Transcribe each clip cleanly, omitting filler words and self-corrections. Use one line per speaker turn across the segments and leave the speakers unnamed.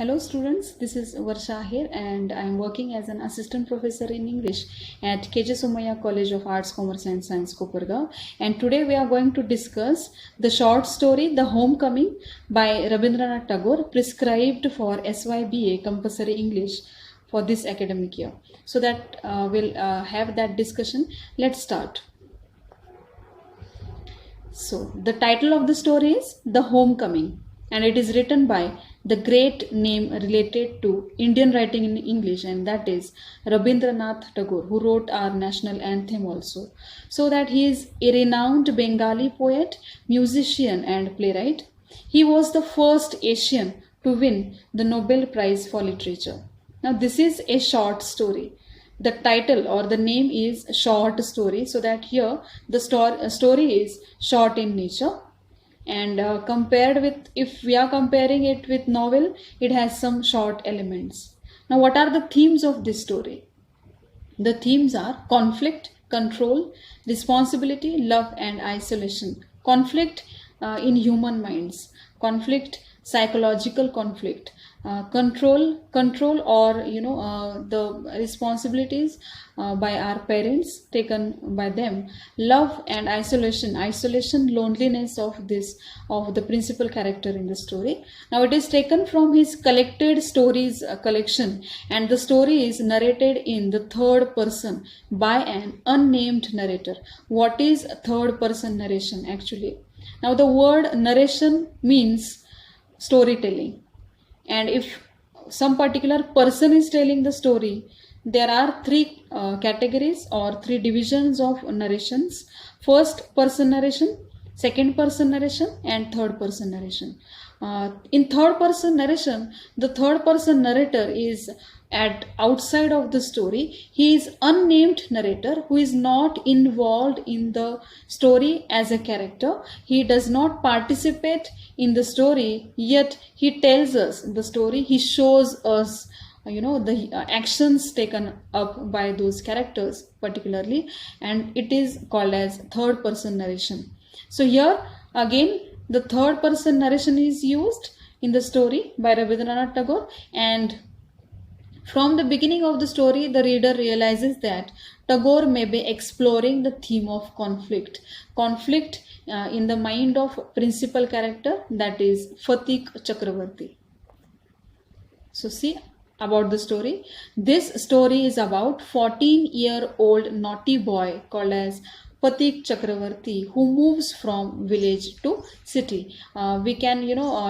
Hello students, this is Varsha here and I am working as an assistant professor in English at KJ Somaiya College of Arts, Commerce and Science, Kopargaon. And today we are going to discuss the short story The Homecoming by Rabindranath Tagore, prescribed for SYBA compulsory English for this academic year. So that we'll have that discussion. Let's start. So the title of the story is The Homecoming, and it is written by the great name related to Indian writing in English, and that is Rabindranath Tagore, who wrote our national anthem also. So that he is a renowned Bengali poet, musician and playwright. He was the first Asian to win the Nobel Prize for Literature. Now this is a short story. The title or the name is short story, so that here the story is short in nature, and compared with, if we are comparing it with novel, it has some short elements. Now what are the themes of this story? The themes are conflict, control, responsibility, love and isolation. Conflict in human minds, conflict, psychological conflict, control or the responsibilities by our parents taken by them, love and isolation, loneliness of the principal character in the story. Now it is taken from his collected stories collection, and the story is narrated in the third person by an unnamed narrator. What is third person narration actually? Now the word narration means storytelling, and if some particular person is telling the story, there are three categories or three divisions of narrations: first person narration, second person narration and third person narration. In third person narration, the third person narrator is at outside of the story. He is unnamed narrator who is not involved in the story as a character. He does not participate in the story, yet he tells us the story. He shows us the actions taken up by those characters particularly, and it is called as third person narration. So here again the third person narration is used in the story by Rabindranath Tagore, and from the beginning of the story, the reader realizes that Tagore may be exploring the theme of conflict in the mind of principal character, that is Fatik Chakravarti. So see about the story. This story is about 14-year-old naughty boy called as Fatik Chakravarti, who moves from village to city. We can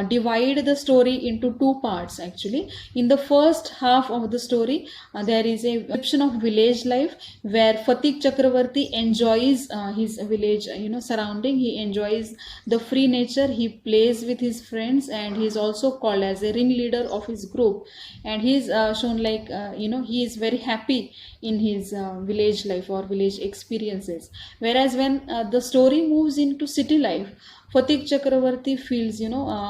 divide the story into two parts actually. In the first half of the story, there is a description of village life where Fatik Chakravarti enjoys his village surrounding. He enjoys the free nature, he plays with his friends, and he is also called as a ringleader of his group, and he is shown like he is very happy in his village life or village experiences. Whereas when the story moves into city life, Fatik Chakravarti feels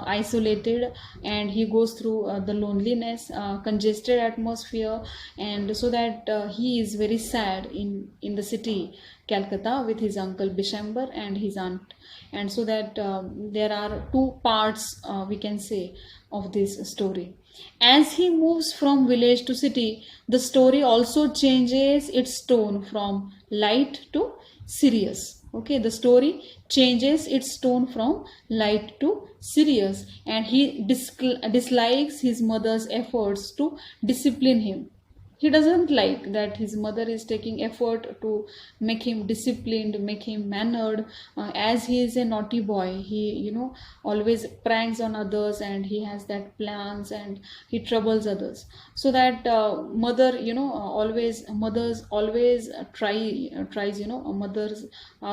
isolated, and he goes through the loneliness, congested atmosphere, and so that he is very sad in the city Calcutta with his uncle Bishambar and his aunt. And so that there are two parts we can say of this story. As he moves from village to city, the story also changes its tone from light to serious. Okay, the story changes its tone from light to serious, and he dislikes his mother's efforts to discipline him. He doesn't like that his mother is taking effort to make him disciplined, make him mannered. As he is a naughty boy, he always pranks on others, and he has that plans, and he troubles others. So that mothers always mothers are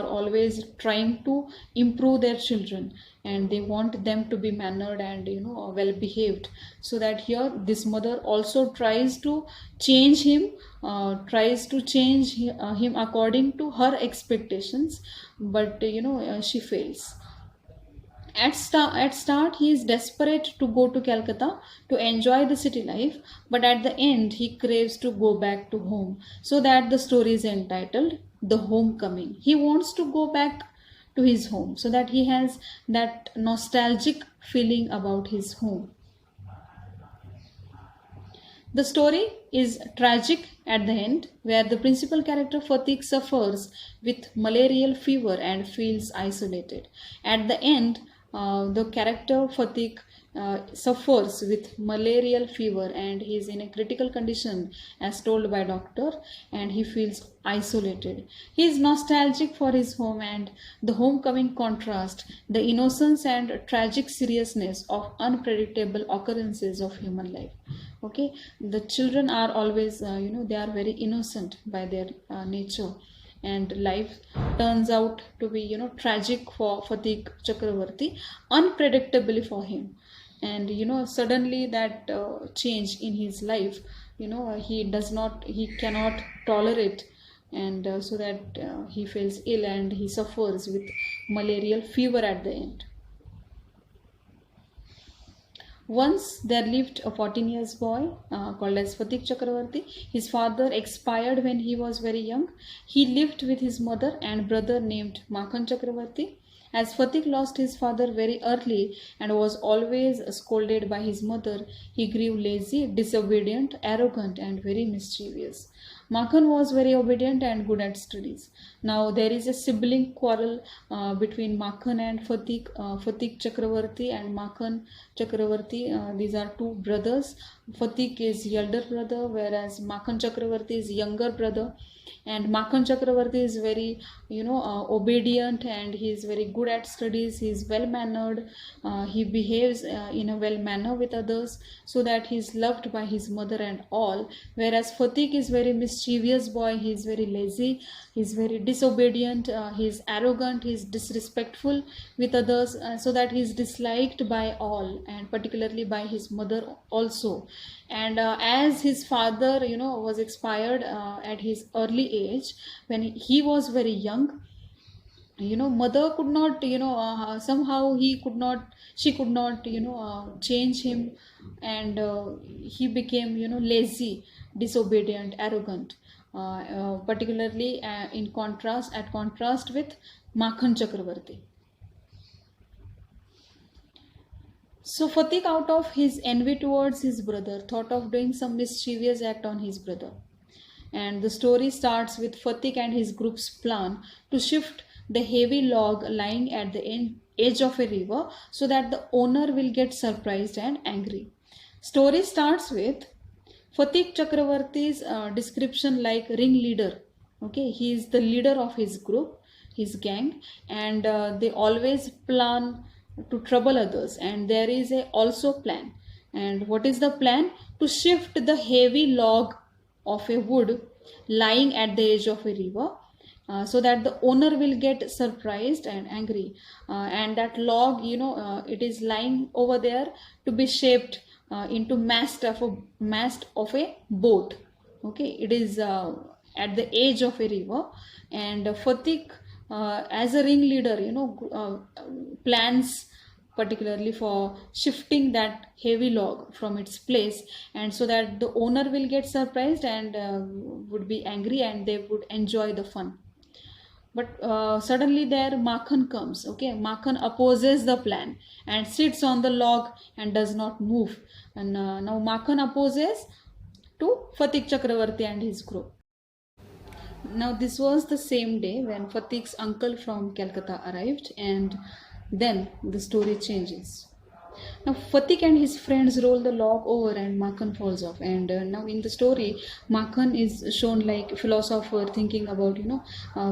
always trying to improve their children, and they want them to be mannered and well behaved. So that here this mother also tries to change him, him according to her expectations, but she fails. At start, he is desperate to go to Calcutta to enjoy the city life, but at the end, he craves to go back to home. So that the story is entitled The Homecoming. He wants to go back to his home, so that he has that nostalgic feeling about his home. The story is tragic at the end, where the principal character Fatik suffers with malarial fever and feels isolated. At the end, the character Fatik suffers with malarial fever and he is in a critical condition as told by doctor, and he feels isolated. He is nostalgic for his home and the homecoming contrast the innocence and tragic seriousness of unpredictable occurrences of human life. Okay, the children are always they are very innocent by their nature, and life turns out to be tragic for Fatik Chakravarti, unpredictably for him. And suddenly that change in his life, he cannot tolerate, and so that he feels ill and he suffers with malarial fever at the end. Once there lived a 14 years boy called as Fatik Chakravarti. His father expired when he was very young. He lived with his mother and brother named Makhan Chakravarti. As Fatik lost his father very early and was always scolded by his mother, he grew lazy, disobedient, arrogant, and very mischievous. Makhan was very obedient and good at studies. Now there is a sibling quarrel between Makhan and Fatik. Fatik Chakravarti and Makhan Chakravarti. These are two brothers. Fatik is elder brother, whereas Makhan Chakravarti is younger brother. And Makhan Chakravarti is very obedient, and he is very good at studies. He is well mannered. He behaves in a well manner with others, so that he is loved by his mother and all. Whereas Fatik is very mischievous boy. He is very lazy. He is very disobedient. He is arrogant. He is disrespectful with others, so that he is disliked by all, and particularly by his mother also. And as his father was expired at his early age, when he was very young, mother could not somehow he could not she could not change him, and he became lazy, disobedient, arrogant, particularly in contrast with Makhan Chakravarti. So Fatik, out of his envy towards his brother, thought of doing some mischievous act on his brother. And the story starts with Fatik and his group's plan to shift the heavy log lying at the edge of a river, so that the owner will get surprised and angry. Story starts with Fatik Chakravarti's description like ringleader. Okay, he is the leader of his group, his gang, and they always plan to trouble others. And there is a also plan. And what is the plan? To shift the heavy log of a wood lying at the edge of a river, so that the owner will get surprised and angry. And that log, it is lying over there to be shaped into mast of a boat. Okay, it is at the edge of a river, and Fatik, as a ringleader, plans particularly for shifting that heavy log from its place, and so that the owner will get surprised and would be angry, and they would enjoy the fun. But suddenly there Makhan comes. Okay, Makhan opposes the plan and sits on the log and does not move. And now Makhan opposes to Fatik Chakravarti and his group. Now this was the same day when Fatik's uncle from Calcutta arrived, and then the story changes. Now Fatik and his friends roll the log over and Makhan falls off. And now in the story, Makhan is shown like philosopher thinking about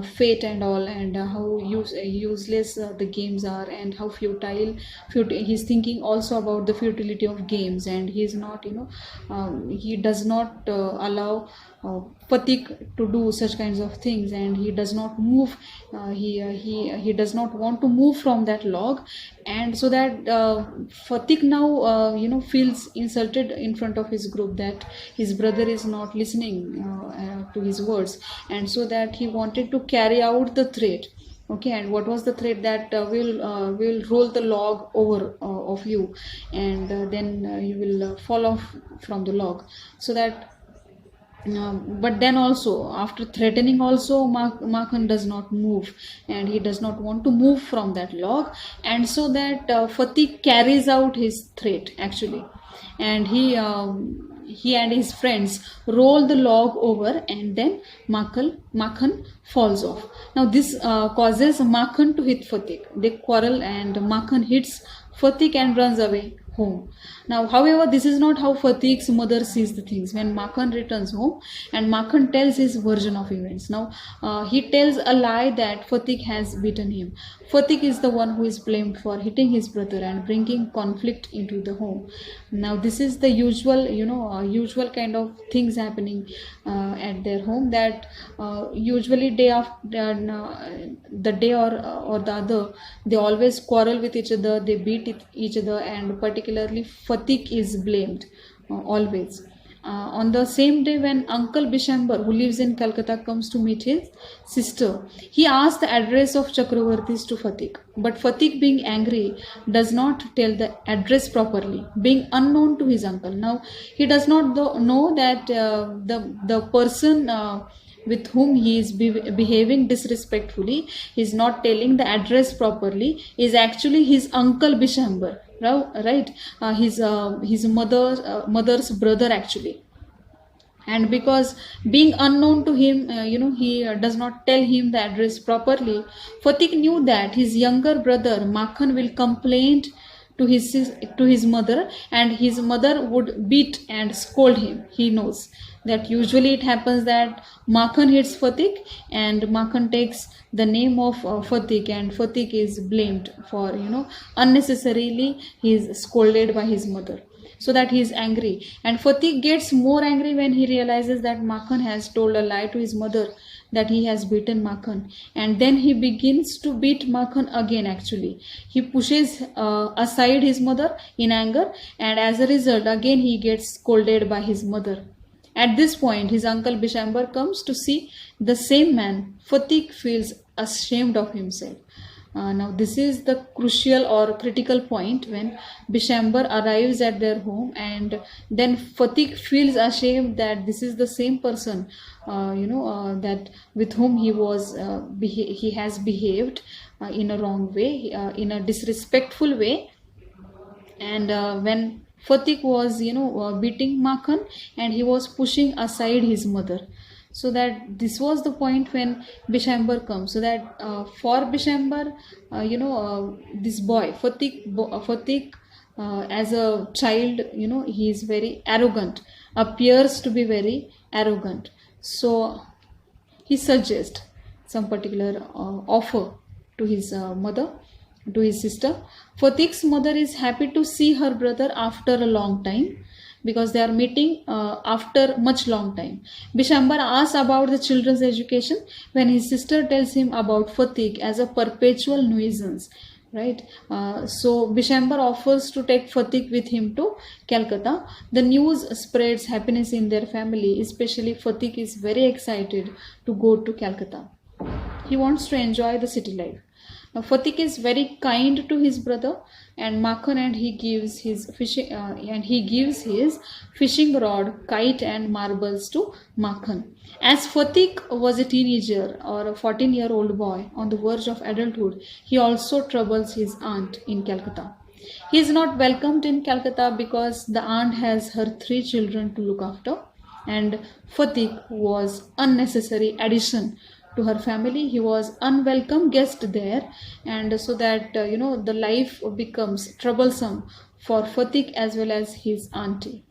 fate and all, and how useless the games are, and how he's thinking also about the futility of games, and he is not he does not allow Fatik to do such kinds of things, and he does not move. He does not want to move from that log, and so that Fatik now feels insulted in front of his group that his brother is not listening to his words, and so that he wanted to carry out the threat. Okay, and what was the threat? That we'll roll the log over of you, and then you will fall off from the log, so that But then also, after threatening also, Makhan does not move, and he does not want to move from that log, and so that Fatih carries out his threat actually, and he and his friends roll the log over, and then Makhan falls off. Now this causes Makhan to hit Fatih. They quarrel, and Makhan hits Fatih and runs away home. Now, however, this is not how Fatih's mother sees the things. When Makhan returns home, and Makhan tells his version of events. Now, he tells a lie that Fatih has beaten him. Fatih is the one who is blamed for hitting his brother and bringing conflict into the home. Now, this is the usual, usual kind of things happening at their home. That usually day after the day or the other, they always quarrel with each other. They beat each other, and particularly Fatih is blamed always. On the same day, when Uncle Bishambar, who lives in Calcutta, comes to meet his sister, he asks the address of Chakravartis to Fatih. But Fatih, being angry, does not tell the address properly, being unknown to his uncle. Now, he does not know that the person with whom he is behaving disrespectfully, he is not telling the address properly, is actually his uncle Bishambar, right? His mother's brother actually. And because being unknown to him, he does not tell him the address properly, Fatih knew that his younger brother Makhan will complain to his mother, and his mother would beat and scold him. He knows that usually it happens that Makhan hits Fatih, and Makhan takes the name of Fatih, and Fatih is blamed for unnecessarily he is scolded by his mother, so that he is angry. And Fatih gets more angry when he realizes that Makhan has told a lie to his mother, that he has beaten Makhan, and then he begins to beat Makhan again actually. He pushes aside his mother in anger, and as a result again he gets scolded by his mother. At this point, his uncle Bishambar comes to see the same man. Fatih feels ashamed of himself. Now this is the crucial or critical point when Bishambar arrives at their home, and then Fatih feels ashamed that this is the same person that with whom he has behaved in a wrong way, in a disrespectful way. And when Fatih was beating Makhan, and he was pushing aside his mother. So that this was the point when Bishambar comes. So that for Bishambar, this boy Fatih as a child, he is very arrogant, appears to be very arrogant. So he suggests some particular offer to his mother, to his sister. Fatih's mother is happy to see her brother after a long time, because they are meeting after much long time. Bishambar asks about the children's education, when his sister tells him about Fatih as a perpetual nuisance. Right, so Bishambar offers to take Fatih with him to Calcutta. The news spreads happiness in their family, especially Fatih is very excited to go to Calcutta. He wants to enjoy the city life. Now, Fatih is very kind to his brother and Makhan, and he gives his fishing rod, kite, and marbles to Makhan. As Fatih was a teenager or a 14-year-old boy on the verge of adulthood, he also troubles his aunt in Calcutta. He is not welcomed in Calcutta because the aunt has her 3 children to look after, and Fatih was unnecessary addition to her family. He was unwelcome guest there, and so that the life becomes troublesome for Fatih as well as his auntie.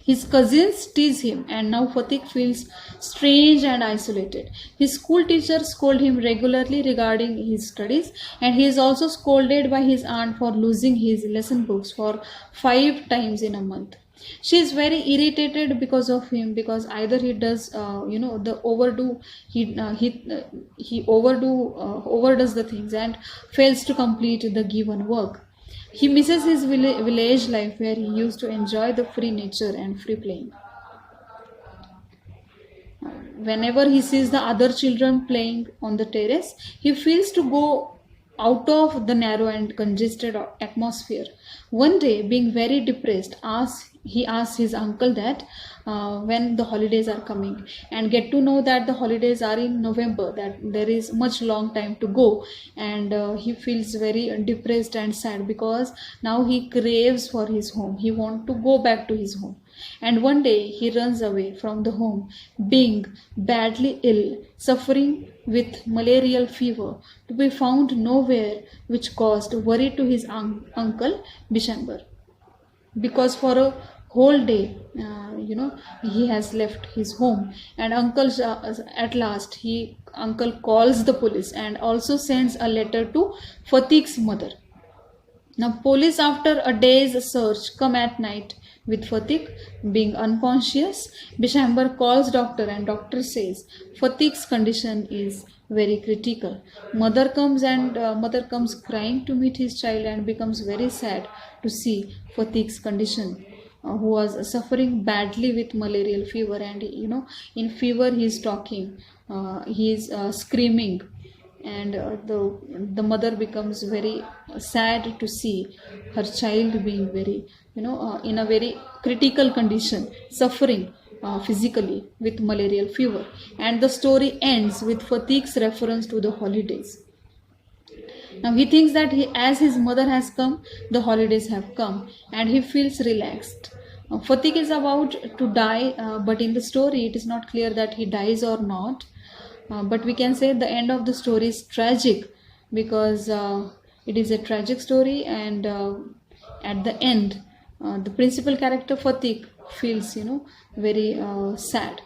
His cousins tease him, and now Fatih feels strange and isolated. His school teachers scold him regularly regarding his studies, and he is also scolded by his aunt for losing his lesson books for 5 times in a month. She is very irritated because of him, because either he does the overdo, he overdoes the things and fails to complete the given work. He misses his village life where he used to enjoy the free nature and free playing. Whenever he sees the other children playing on the terrace, he feels to go out of the narrow and congested atmosphere. One day, being very depressed, he asks his uncle that when the holidays are coming, and get to know that the holidays are in November, that there is much long time to go. And he feels very depressed and sad, because now he craves for his home, he wants to go back to his home. And one day he runs away from the home, being badly ill, suffering with malarial fever, to be found nowhere, which caused worry to his uncle Bishamber, because for a whole day he has left his home. And at last uncle calls the police and also sends a letter to Fatik's mother. Now police, after a day's search, come at night with Fatik being unconscious. Bishamber calls doctor, and doctor says Fatik's condition is very critical. Mother comes crying to meet his child, and becomes very sad to see Fatik's condition, who was suffering badly with malarial fever. And in fever he is talking, he is screaming. And the mother becomes very sad to see her child being very in a very critical condition, suffering physically with malarial fever. And the story ends with Fatik's reference to the holidays. Now he thinks that as his mother has come, the holidays have come, and he feels relaxed. Fatik is about to die, but in the story it is not clear that he dies or not. But we can say the end of the story is tragic, because it is a tragic story. And at the end, the principal character Fatik feels very sad.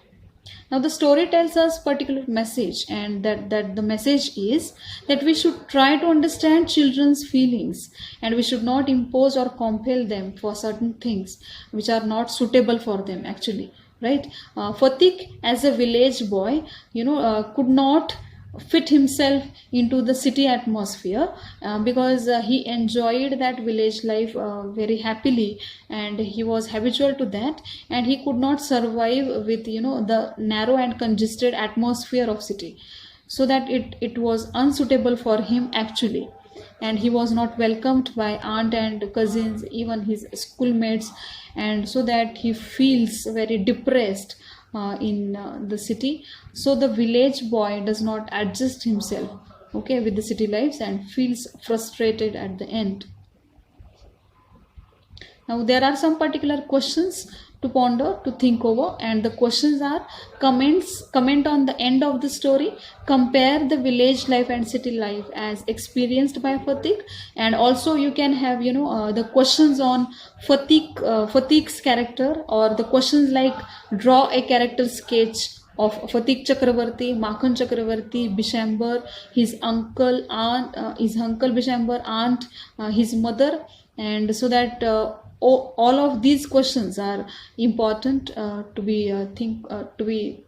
Now the story tells us particular message, and that the message is that we should try to understand children's feelings, and we should not impose or compel them for certain things which are not suitable for them actually, right? Fatik, as a village boy, could not fit himself into the city atmosphere, because he enjoyed that village life very happily, and he was habitual to that, and he could not survive with the narrow and congested atmosphere of city, so that it was unsuitable for him actually. And he was not welcomed by aunt and cousins, even his schoolmates, and so that he feels very depressed in the city. So the village boy does not adjust himself with the city lives, and feels frustrated at the end. Now there are some particular questions to ponder, to think over, and the questions are: comment on the end of the story, compare the village life and city life as experienced by Fatik, and also you can have the questions on Fatik's character, or the questions like draw a character sketch of Fatik Chakravarti, Makhan Chakravarti, Bishamber, his uncle Bishamber, aunt, his mother. And so that all of these questions are important to be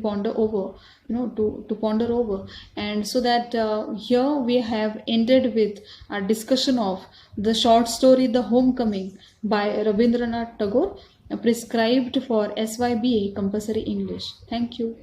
ponder over, to ponder over. And so that here we have ended with a discussion of the short story The Homecoming by Rabindranath Tagore, prescribed for SYBA Compulsory English. Thank you.